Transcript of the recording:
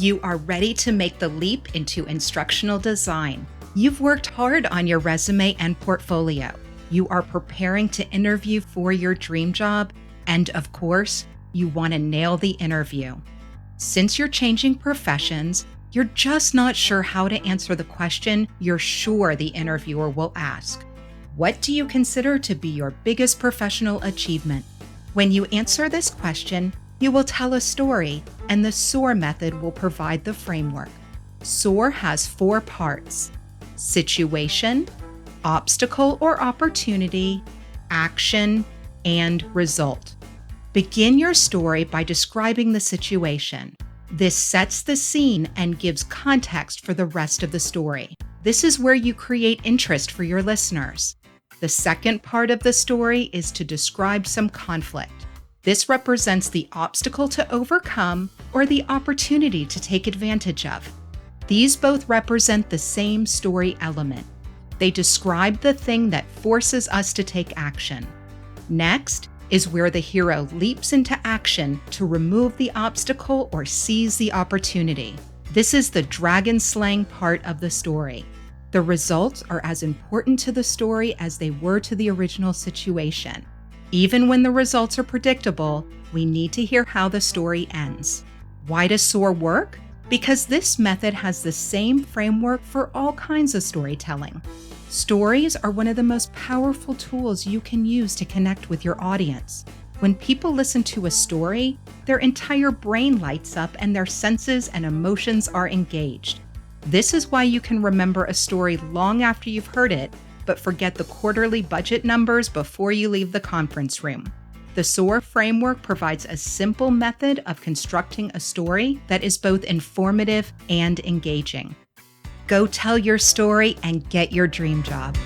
You are ready to make the leap into instructional design. You've worked hard on your resume and portfolio. You are preparing to interview for your dream job, and of course, you want to nail the interview. Since you're changing professions, you're just not sure how to answer the question you're sure the interviewer will ask. What do you consider to be your biggest professional achievement? When you answer this question, you will tell a story, and the SOAR method will provide the framework. SOAR has 4 parts: situation, obstacle or opportunity, action, and result. Begin your story by describing the situation. This sets the scene and gives context for the rest of the story. This is where you create interest for your listeners. The second part of the story is to describe some conflict. This represents the obstacle to overcome or the opportunity to take advantage of. These both represent the same story element. They describe the thing that forces us to take action. Next is where the hero leaps into action to remove the obstacle or seize the opportunity. This is the dragon slaying part of the story. The results are as important to the story as they were to the original situation. Even when the results are predictable, we need to hear how the story ends. Why does SOAR work? Because this method has the same framework for all kinds of storytelling. Stories are one of the most powerful tools you can use to connect with your audience. When people listen to a story, their entire brain lights up and their senses and emotions are engaged. This is why you can remember a story long after you've heard it, but forget the quarterly budget numbers before you leave the conference room. The SOAR framework provides a simple method of constructing a story that is both informative and engaging. Go tell your story and get your dream job.